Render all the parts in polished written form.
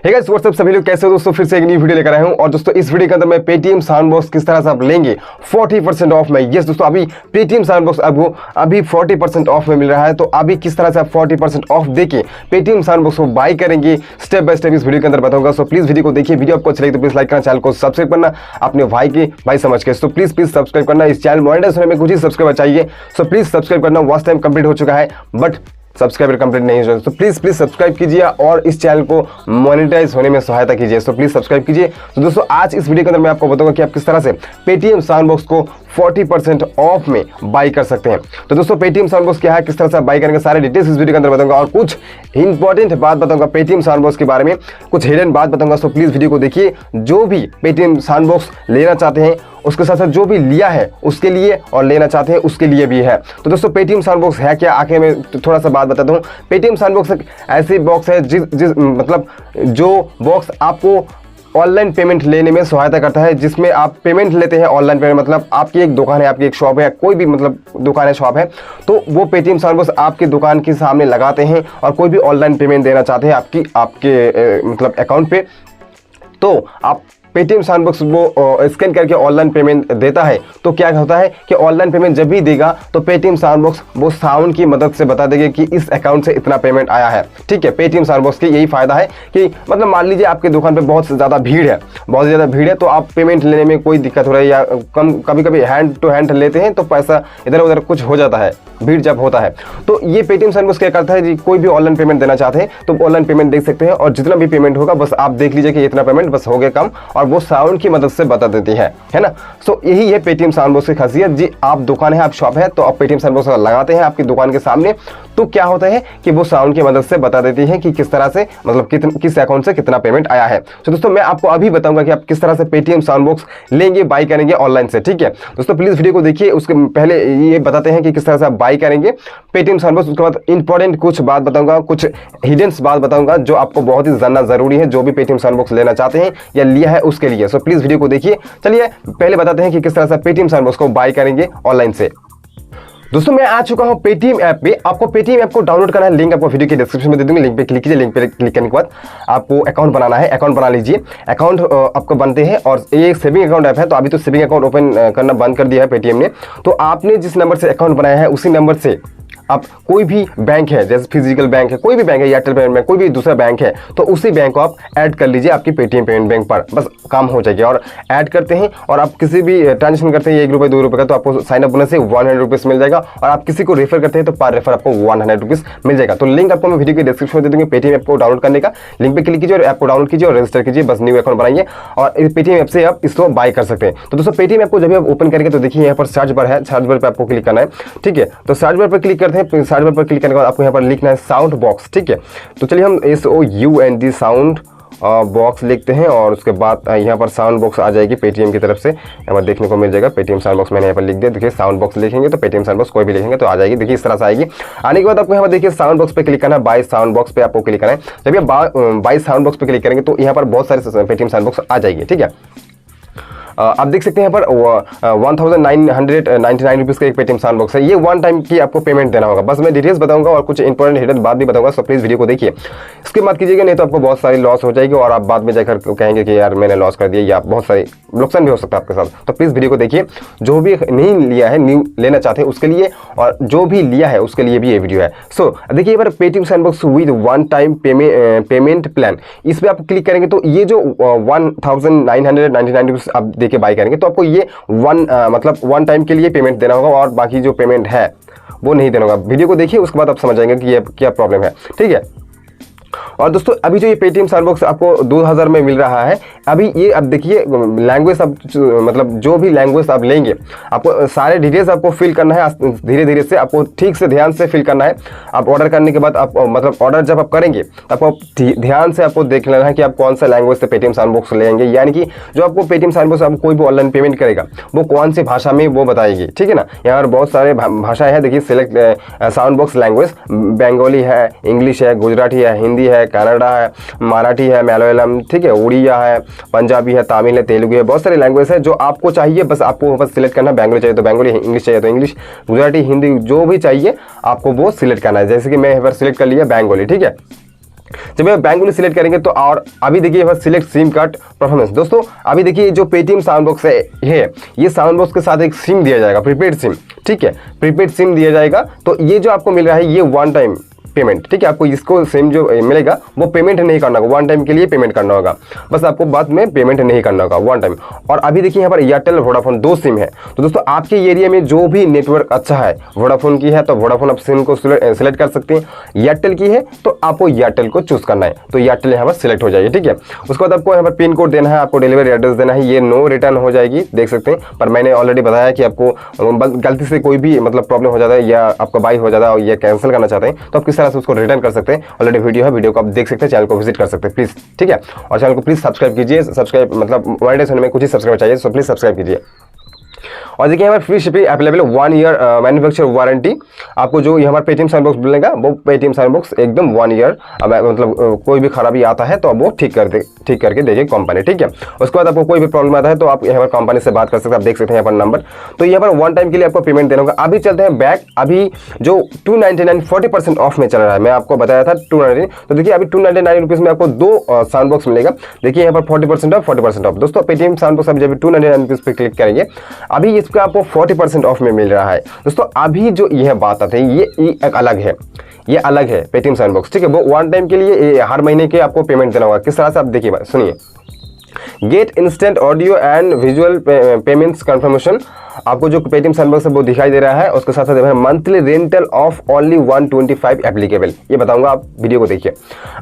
Hey guys what's up सभी लोग कैसे हो दोस्तों, फिर से एक नई वीडियो लेकर आया हूं। और दोस्तों इस वीडियो के अंदर मैं पेटीएम साउंड बॉक्स किस तरह से आप लेंगे 40% ऑफ में। यस दोस्तों, अभी पेटीएम साउंड बॉक्स आपको अभी 40% ऑफ में मिल रहा है। तो अभी किस तरह से आप 40% ऑफ देके पेटीएम साउंड बॉक्स को बाय करेंगे स्टेप बाय स्टेप इस वीडियो के अंदर बताऊंगा। सो प्लीज वीडियो को देखिए। वीडियो आपको अच्छा लगे तो प्लीज लाइक करना, चैनल को सब्सक्राइब करना अपने भाई समझ के। तो प्लीज सब्सक्राइब करना। इस चैनल मोनेटाइज होने में कुछ ही सब्सक्राइबर चाहिए, सो प्लीज सब्सक्राइब करना। वॉच टाइम कंप्लीट हो चुका है बट सब्सक्राइबर कंप्लीट नहीं हो, तो प्लीज सब्सक्राइब कीजिए और इस चैनल को मोनेटाइज होने में सहायता कीजिए। तो प्लीज सब्सक्राइब कीजिए। तो दोस्तों आज इस वीडियो के अंदर मैं आपको बताऊंगा कि आप किस तरह से पेटीएम साउंड बॉक्स को 40% ऑफ में बाई कर सकते हैं। तो दोस्तों पेटीएम साउंड बॉक्स क्या है, किस तरह से आप बाई करेंगे, सारे डिटेल्स इस वीडियो के अंदर बताऊंगा और कुछ इंपॉर्टेंट बात बताऊंगा पेटीएम साउंड बॉक्स के बारे में, कुछ हिडन बात बताऊंगा। तो प्लीज वीडियो को देखिए। जो भी पेटीएम साउंड बॉक्स लेना चाहते हैं उसके साथ साथ जो भी लिया है उसके लिए और लेना चाहते हैं उसके लिए भी है। तो दोस्तों पेटीएम साउंड बॉक्स है क्या, आखिर में थोड़ा सा बात बताता हूँ। पेटीएम साउंड बॉक्स एक ऐसी बॉक्स है जिस मतलब जो बॉक्स आपको ऑनलाइन पेमेंट लेने में सहायता करता है, जिसमें आप पेमेंट लेते हैं ऑनलाइन पेमेंट। मतलब आपकी एक दुकान है, आपकी एक शॉप है, कोई भी मतलब दुकान है, शॉप है, तो वो पेटीएम साउंड बॉक्स आपकी दुकान के सामने लगाते हैं और कोई भी ऑनलाइन पेमेंट देना चाहते हैं आपके मतलब अकाउंट पे, तो आप पेटीएम साउंड बॉक्स वो स्कैन करके ऑनलाइन पेमेंट देता है। तो क्या होता है कि ऑनलाइन पेमेंट जब भी देगा तो पेटीएम साउंड बॉक्स वो साउंड की मदद से बता देगा कि इस अकाउंट से इतना पेमेंट आया है। ठीक है, पेटीएम साउंड बॉक्स की यही फायदा है कि मतलब मान लीजिए आपकी दुकान पे बहुत ज़्यादा भीड़ है, बहुत ज़्यादा भीड़ है, तो आप पेमेंट लेने में कोई दिक्कत हो रही है या कभी कभी हैंड टू हैंड लेते हैं तो पैसा इधर उधर कुछ हो जाता है, भीड़ जब होता है। तो ये पेटीएम साउंड बॉक्स क्या करता है जी, कोई भी ऑनलाइन पेमेंट देना चाहते हैं तो ऑनलाइन पेमेंट देख सकते हैं और जितना भी पेमेंट होगा बस आप देख लीजिए कि इतना पेमेंट बस हो गया कम, और वो साउंड की मदद से बता देती है ना। सो यही है पेटीएम साउंड बॉक्स की खासियत जी। आप दुकान है, आप शॉप है, तो आप पेटीएम साउंड बॉक्स लगाते हैं आपकी दुकान के सामने, तो क्या होता है कि वो साउंड की मदद से बता देती है कि किस तरह से मतलब किस अकाउंट से कितना पेमेंट आया है। तो दोस्तों मैं आपको अभी बताऊंगा कि आप किस तरह से पेटीएम साउंड बॉक्स लेंगे, बाई करेंगे ऑनलाइन से। ठीक है दोस्तों, प्लीज वीडियो को देखिए। उसके पहले ये बताते हैं कि किस तरह से आप बाई करेंगे पेटीएम साउंड बॉक्स। उसके बाद इंपॉर्टेंट कुछ बात बताऊंगा, कुछ हिडन बात बताऊंगा जो आपको बहुत ही जानना जरूरी है, जो भी पेटीएम साउंड बॉक्स लेना चाहते हैं या लिया है उसके लिए। सो प्लीज वीडियो को देखिए। चलिए पहले बताते हैं कि किस तरह से पेटीएम साउंड बॉक्स को बाई करेंगे ऑनलाइन से। दोस्तों मैं आ चुका हूं पेटीएम ऐप पे। आपको पेटीएम ऐप को डाउनलोड करना है, लिंक आपको वीडियो के डिस्क्रिप्शन में दे दूंगी। लिंक पे क्लिक कीजिए। लिंक पे क्लिक करने के बाद आपको अकाउंट बनाना है, अकाउंट बना लीजिए। अकाउंट आपको बनते हैं और ये एक सेविंग अकाउंट ऐप है, तो अभी तो सेविंग अकाउंट ओपन करना बंद कर दिया है पेटीएम ने। तो आपने जिस नंबर से अकाउंट बनाया है उसी नंबर से आप कोई भी बैंक है, जैसे फिजिकल बैंक है, कोई भी बैंक है, एयरटेल पेमेंट बैंक, कोई भी दूसरा बैंक है, तो उसी बैंक को आप ऐड कर लीजिए आपकी पेटीएम पेमेंट बैंक पर, बस काम हो जाएगी। और ऐड करते हैं और आप किसी भी ट्रांजेक्शन करते हैं 1 रुपये 2 रुपये का, तो आपको साइन अप होने से 100 रुपीज़ मिल जाएगा। और आप किसी को रेफर करते हैं तो पर रेफर आपको 100 रुपीज़ मिल जाएगा। तो लिंक आपको मैं वीडियो के डिस्क्रिप्शन में दे दूंगी पेटीएम ऐप को डाउनलोड करने का। लिंक पे क्लिक कीजिए और ऐप को डाउनलोड कीजिए और रजिस्टर कीजिए, बस न्यू अकाउंट बनाइए और पेटीएम ऐप से आप इसको बाय कर सकते हैं। तो दोस्तों पेटीएम ऐप को जब आप ओपन करेंगे तो देखिए यहाँ पर सर्च बार है, सर्च बार पर आपको क्लिक करना है। ठीक है, तो सर्च बार पर क्लिक करते हैं। सर्च बार पर क्लिक करने के बाद आपको यहाँ पर लिखना है साउंड बॉक्स। ठीक है, तो चलिए हम SOUND साउंड बॉक्स लिखते हैं और उसके बाद यहाँ पर साउंड बॉक्स आ जाएगी पेटीएम की तरफ से, यहाँ पर देखने को मिल जाएगा पेटीएम साउंड बॉक्स। मैंने यहाँ पर लिख दिया। देखिए साउंड बॉक्स लिखेंगे तो पेटीएम साउंड बॉक्स कोई भी लिखेंगे तो आ जाएगी। देखिए इस तरह से आएगी। आने के बाद आपको यहाँ पर देखिए साउंड बॉक्स पे क्लिक करना है, बाय साउंड बॉक्स पे आपको क्लिक करना है। जब ये बाय साउंड बॉक्स पे क्लिक करेंगे तो यहाँ पर बहुत सारे पेटीएम साउंड बॉक्स आ जाएगी। ठीक है, आप देख सकते हैं यहाँ पर 1999 रुपीज़ का एक पेटीएम साउंड बॉक्स है। ये वन टाइम की आपको पेमेंट देना होगा। बस मैं डिटेल्स बताऊंगा और कुछ इंपॉर्टेंट हिडन बात भी बताऊंगा। सो प्लीज़ वीडियो को देखिए, इसके बाद कीजिएगा, नहीं तो आपको बहुत सारी लॉस हो जाएगी और आप बाद में जाकर कहेंगे कि यार मैंने लॉस कर दिया, या बहुत सारी नुकसान भी हो सकता है आपके साथ। तो प्लीज़ वीडियो को देखिए। जो भी नहीं लिया है, न्यू लेना चाहते हैं उसके लिए, और जो भी लिया है उसके लिए भी ये वीडियो है। सो देखिए यहाँ पर Paytm sound box with one time payment plan, इस पर आप क्लिक करेंगे तो ये जो 1999 रुपीज़ आप देके बाय करेंगे तो आपको ये मतलब वन टाइम के लिए पेमेंट देना होगा और बाकी जो पेमेंट है वो नहीं देना होगा। वीडियो को देखिए, उसके बाद आप समझ जाएंगे कि ये क्या प्रॉब्लम है। ठीक है, और दोस्तों अभी जो ये पेटीएम साउंड बॉक्स आपको 2000 में मिल रहा है, अभी ये अब देखिए लैंग्वेज आप मतलब जो भी लैंग्वेज आप लेंगे आपको सारे डिटेल्स आपको फिल करना है। धीरे धीरे से आपको ठीक से ध्यान से फिल करना है। आप ऑर्डर करने के बाद आप मतलब ऑर्डर जब आप करेंगे तो आपको ध्यान से आपको देख लेना है कि आप कौन सा लैंग्वेज से पेटीएम साउंड बॉक्स लेंगे, यानी कि जो आपको पेटीएम साउंड बॉक्स आपको कोई भी ऑनलाइन पेमेंट करेगा वो कौन सी भाषा में वो बताएगी। ठीक है ना, यहाँ पर बहुत सारे भाषाएं हैं। देखिए select sound box language, Bengali है, इंग्लिश है, गुजराती है, हिंदी है, कन्नड़ा है, मराठी है, मलयालम, ठीक है, उड़िया है, पंजाबी है, तमिल है, तेलुगु है, बहुत सारे लैंग्वेज है जो आपको चाहिए। बस आपको बस सिलेक्ट करना है। बंगाली चाहिए तो बंगाली, इंग्लिश चाहिए तो इंग्लिश, गुजराती, हिंदी, जो भी चाहिए आपको वो सिलेक्ट करना है। जैसे कि मैं यहाँ पर सिलेक्ट कर लिया बंगाली। ठीक है, जब आप बैंक सिलेक्ट करेंगे तो और अभी देखिए यहाँ पर सिलेक्ट सिम कार्ड परफॉर्मेंस। दोस्तों अभी देखिए जो पेटीएम साउंड बॉक्स है ये साउंड बॉक्स के साथ एक सिम दिया जाएगा, प्रीपेड सिम, ठीक है, प्रीपेड सिम दिया जाएगा। तो ये जो आपको मिल रहा है ये वन टाइम पेमेंट, ठीक है, आपको इसको सिम जो मिलेगा वो पेमेंट नहीं करना होगा, वन टाइम के लिए पेमेंट करना होगा, बस आपको बाद में पेमेंट नहीं करना होगा वन टाइम। और अभी देखिए यहाँ पर एयरटेल वोडाफोन 2 सिम है। तो दोस्तों आपके एरिया में जो भी नेटवर्क अच्छा है, वोडाफोन की है तो वोडाफोन आप सिम को सिलेक्ट कर सकते हैं, एयरटेल की है तो आपको एयरटेल को चूज करना है, तो एयरटेल यहाँ पर सिलेक्ट हो जाएगी, ठीक है। उसके बाद आपको यहाँ पर पिन कोड देना है, आपको डिलीवरी एड्रेस देना है, ये नो रिटर्न हो जाएगी, देख सकते हैं। पर मैंने ऑलरेडी बताया कि आपको गलती से कोई भी मतलब प्रॉब्लम हो जाता है या आपका बाई हो जाता है और ये कैंसिल करना चाहते हैं तो आप किस तरह से उसको रिटर्न कर सकते हैं। ऑलरेडी वीडियो है, वीडियो को आप देख सकते हैं, चैनल को विजिट कर सकते हैं प्लीज, ठीक है। और चैनल को प्लीज सब्सक्राइब कीजिए, सब्सक्राइब मतलब वॉलिडेशन में कुछ ही सब्सक्राइब चाहिए, सो प्लीज सब्सक्राइब कीजिए। और देखिए यहाँ पर free shipping available, 1 year manufacture warranty. आपको जो यहाँ पर पेटीएम साउंड बॉक्स मिलेगा वो पेटीएम साउंड बॉक्स एकदम 1 ईयर मतलब कोई भी खराबी आता है तो अब वो ठीक करके देगी कंपनी, ठीक है। उसके बाद आपको कोई भी प्रॉब्लम आता है तो आप यहाँ पर कंपनी से बात कर सकते हैं, आप देख सकते हैं यहाँ पर नंबर। तो यहाँ पर वन टाइम के लिए आपको पेमेंट देना होगा। अभी चलते हैं बैक, अभी जो 299 40% ऑफ में चल रहा है, मैं आपको बताया था 299, तो देखिए अभी 299 रुपीज़ में आपको 2 साउंड बॉक्स मिलेगा। देखिए यहाँ पर 40% ऑफ 40% ऑफ। दोस्तों पेटीएम साउंड बॉक्स अभी जब 299 रुपीज़ पे क्लिक करेंगे अभी इसका आपको 40% ऑफ में मिल रहा है। दोस्तों अभी जो यह बात आती है ये एक अलग है, ये अलग है पेटीएम साउंड बॉक्स, ठीक है। वो वन टाइम के लिए हर महीने के आपको पेमेंट देना होगा। किस तरह से आप देखिए सुनिए, get instant audio and visual payments confirmation, आपको जो पेटीएम साउंड बॉक्स है वो दिखाई दे रहा है। उसके साथ साथ monthly rental of only 125 applicable, ये बताऊंगा, आप वीडियो को देखिए।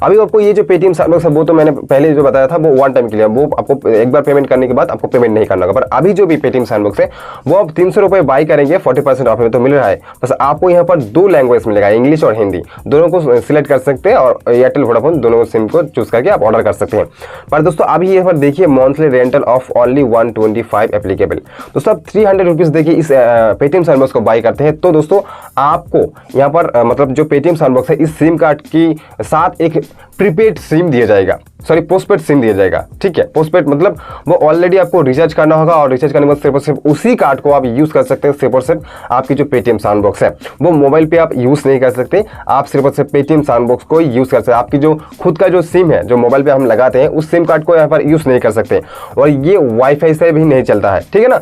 अभी आपको ये जो पेटीएम साउंड बॉक्स है वो तो मैंने पहले जो बताया था वो वन टाइम के लिए, वो आपको एक बार पेमेंट करने के बाद आपको पेमेंट नहीं करना होगा। पर अभी जो भी पेटीएम साउंड बॉक्स है वो आप 300 रुपये बाई करेंगे 40% ऑफ में तो मिल रहा है। बस आपको यहाँ पर 2 लैंग्वेज मिलेगा, इंग्लिश और हिंदी, दोनों को सिलेक्ट कर सकते हैं और एयरटेल वोडाफोन दोनों सिम को चूज करके आप ऑर्डर कर सकते हैं। पर दोस्तों अभी यहाँ पर देखिए monthly rental of only 125 applicable. दोस्तों आप 300 रुपीज़ देखिए इस पेटीएम साउंड बॉक्स को बाई करते हैं तो दोस्तों आपको यहाँ पर मतलब जो पेटीएम साउंड बॉक्स है इस सिम कार्ड की साथ एक प्रीपेड सिम दिया जाएगा, सॉरी पोस्टपेड सिम दिया जाएगा, ठीक है। पोस्टपेड मतलब वो ऑलरेडी आपको रिचार्ज करना होगा और रिचार्ज करने के बाद सिर्फ उसी कार्ड को आप यूज कर सकते हैं। सिर्फ आपकी जो पेटीएम साउंड बॉक्स है वो मोबाइल पे आप यूज नहीं कर सकते, आप सिर्फ पेटीएम साउंड बॉक्स को यूज कर सकते हैं। आपकी जो खुद का जो सिम है जो मोबाइल पे हम लगाते हैं उस सिम कार्ड को यहाँ पर यूज नहीं कर सकते और ये वाईफाई से भी नहीं चलता है, ठीक है ना।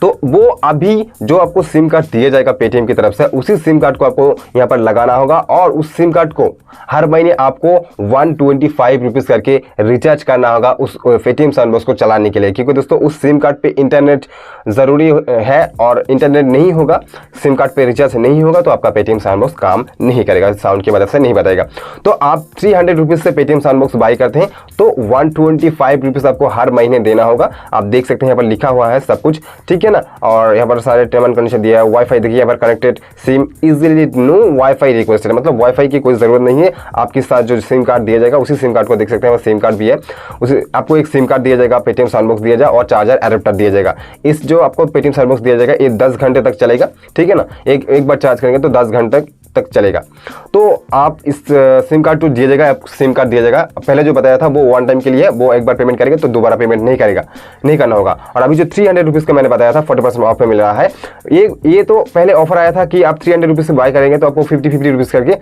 तो वो अभी जो आपको सिम कार्ड दिया जाएगा पेटीएम की तरफ से उसी सिम कार्ड को आपको यहाँ पर लगाना होगा और उस सिम कार्ड को हर महीने आपको 125 रुपीज़ करके रिचार्ज करना होगा उस पेटीएम साउंड बॉक्स को चलाने के लिए। क्योंकि दोस्तों उस सिम कार्ड पे इंटरनेट ज़रूरी है और इंटरनेट नहीं होगा, सिम कार्ड पे रिचार्ज नहीं होगा तो आपका पेटीएम साउंड बॉक्स काम नहीं करेगा, साउंड की मदद से नहीं बताएगा। तो आप 300 रुपीज़ से पेटीएम साउंड बॉक्स बाई करते हैं तो 125 रुपीज़ आपको हर महीने देना होगा। आप देख सकते हैं यहाँ पर लिखा हुआ है सब कुछ, ठीक है ना। और यहाँ पर सारे टर्म एंड कंडीशन दिया है। वाईफाई देखिए यहाँ पर connected SIM easily, no wifi requested, मतलब वाईफाई की कोई ज़रूरत नहीं है। आपके साथ जो सिम कार्ड दिया जाएगा उसी सिम कार्ड को देख सकते हैं, सिम कार्ड भी है, उसे आपको एक सिम कार्ड दिया जाएगा, पेटीएम साउंड बॉक्स दिया जाएगा और चार्जर एडेप्टर दिया जाएगा। इस जो आपको पेटीएम साउंड बॉक्स दिया जाएगा ये 10 घंटे तक चलेगा, ठीक है ना। एक बार चार्ज करेंगे तो 10 घंटे तक चलेगा। तो आप इस सिम कार्ड तो दिया जाएगा, सिम कार्ड दिया जाएगा, पहले जो बताया था वो वन टाइम के लिए, वो एक बार पेमेंट करेंगे तो दोबारा पेमेंट नहीं करना होगा। और अभी जो 300 रुपीज़ का मैंने बताया था 40% ऑफ में मिल रहा है, ये तो पहले ऑफर आया था कि आप 300 रुपीज़ से बाय करेंगे तो आपको 50 रुपीज़ करके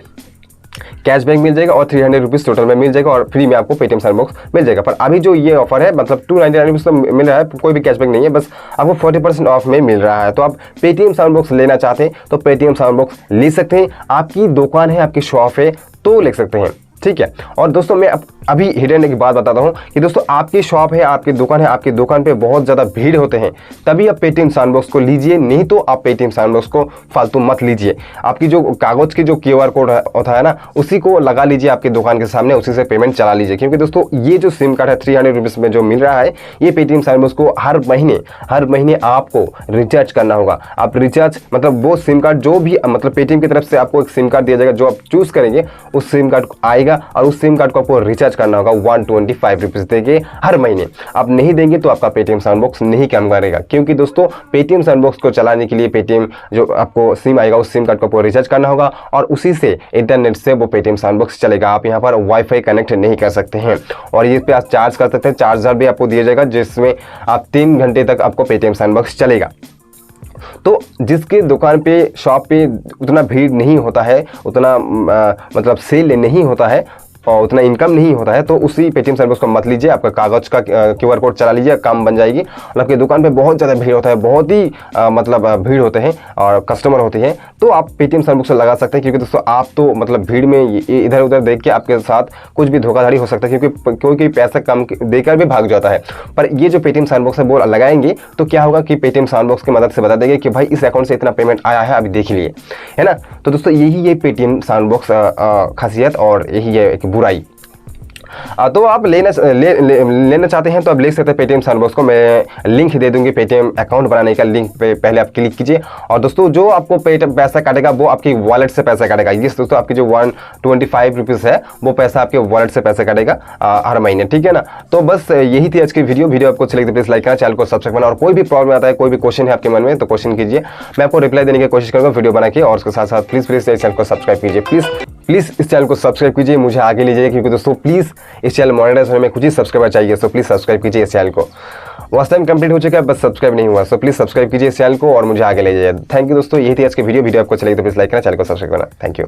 कैशबैक मिल जाएगा और 300 रुपीज़ टोटल में मिल जाएगा और फ्री में आपको पेटीएम साउंड बॉक्स मिल जाएगा। पर अभी जो ये ऑफर है मतलब 299 रुपीज़ तो मिल रहा है, कोई भी कैशबैक नहीं है, बस आपको 40% ऑफ में मिल रहा है। तो आप पेटीएम साउंड बॉक्स लेना चाहते हैं तो पेटीएम साउंड बॉक्स ले सकते हैं, आपकी दुकान है, आपकी शॉप है तो ले सकते हैं, ठीक है। और दोस्तों मैं अभी हिडन एक बात बताता हूँ कि दोस्तों आपकी शॉप है, आपकी दुकान है, आपकी दुकान पे बहुत ज़्यादा भीड़ होते हैं तभी आप पेटीएम साउंड बॉक्स को लीजिए, नहीं तो आप पेटीएम साउंड बॉक्स को फालतू मत लीजिए। आपकी जो कागज़ की जो QR कोड होता है ना उसी को लगा लीजिए आपकी दुकान के सामने, उसी से पेमेंट चला लीजिए। क्योंकि दोस्तों ये जो सिम कार्ड है 300 रुपीज़ में जो मिल रहा है ये पेटीएम साउंड बॉक्स को हर महीने आपको रिचार्ज करना होगा। आप रिचार्ज मतलब वो सिम कार्ड जो भी मतलब पेटीएम की तरफ से आपको एक सिम कार्ड दिया जाएगा, जो आप चूज़ करेंगे उस सिम कार्ड आएगा और उस सिम कार्ड को आपको रिचार्ज करना होगा 125 रुपीज़ देके हर महीने। आप नहीं देंगे तो आपका पेटीएम साउंड बॉक्स नहीं काम करेगा। क्योंकि दोस्तों पेटीएम साउंड बॉक्स को चलाने के लिए पेटीएम जो आपको सिम आएगा उस सिम कार्ड को आपको रिचार्ज करना होगा और उसी से इंटरनेट से वो पेटीएम साउंड बॉक्स चलेगा। आप यहाँ पर वाईफाई कनेक्ट नहीं कर सकते हैं और ये पे आप चार्ज कर सकते हैं, चार्जर भी आपको दिया जाएगा जिसमें आप 3 घंटे तक आपको पेटीएम साउंड बॉक्स चलेगा। तो जिसके दुकान पे शॉप पे उतना भीड़ नहीं होता है, उतना मतलब सेल नहीं होता है, और उतना इनकम नहीं होता है तो उसी पेटीएम सैंडबॉक्स को मत लीजिए। आपका कागज का QR कोड चला लीजिए, काम बन जाएगी। और आपकी दुकान पे बहुत ज़्यादा भीड़ होता है, बहुत ही मतलब भीड़ होते हैं और कस्टमर होते हैं, तो आप पेटीएम सैंडबॉक्स से लगा सकते हैं। क्योंकि दोस्तों आप तो मतलब भीड़ में इधर उधर देख के आपके साथ कुछ भी धोखाधड़ी हो सकता है, क्योंकि कोई पैसा कम देकर भी भाग जाता है। पर ये जो पेटीएम सैंडबॉक्स है वो लगाएंगे तो क्या होगा कि पेटीएम सैंडबॉक्स की मदद से बता देंगे कि भाई इस अकाउंट से इतना पेमेंट आया है, अभी देख लिए, है ना। तो दोस्तों यही ये पेटीएम सैंडबॉक्स खासियत और यही है एक बुराई। तो आप लेना चाहते हैं तो आप ले सकते हैं पेटीएम सैंडबॉक्स को। मैं लिंक दे दूंगी पेटीएम अकाउंट बनाने का, लिंक पे पहले आप क्लिक कीजिए। और दोस्तों जो आपको पेटीएम पैसा काटेगा वो आपकी वॉलेट से पैसा काटेगा। ये दोस्तों आपकी जो 125 रुपीज़ है वो पैसा आपके वॉलेट से पैसा काटेगा हर महीने, ठीक है ना। तो बस यही थी आज की वीडियो आपको अच्छी लगी तो प्लीज़ लाइक करना, चैनल को सब्सक्राइब करना। और कोई भी प्रॉब्लम आता है, कोई भी क्वेश्चन है आपके मन में तो क्वेश्चन कीजिए, मैं आपको रिप्लाई देने की कोशिश करूँगा वीडियो बना के। और उसके साथ साथ प्लीज़ इस चैनल को सब्सक्राइब कीजिए, प्लीज़ इस चैनल को सब्सक्राइब कीजिए, मुझे आगे लीजिए। क्योंकि दोस्तों प्लीज़ इस चैनल मोनेटाइज होने में कुछ ही सब्सक्राइबर चाहिए, सो प्लीज़ सब्सक्राइब कीजिए इस चैनल को। वॉच टाइम कंप्लीट हो चुका है, बस सब्सक्राइब नहीं हुआ, सो प्लीज़ सब्सक्राइब कीजिए इस चैनल को और मुझे आगे ले जाइए। थैंक यू दोस्तों, यही थी आज की वीडियो आपको अच्छी लगी तो प्लीज़ लाइक करना, चैनल को सब्सक्राइब करना। Thank you.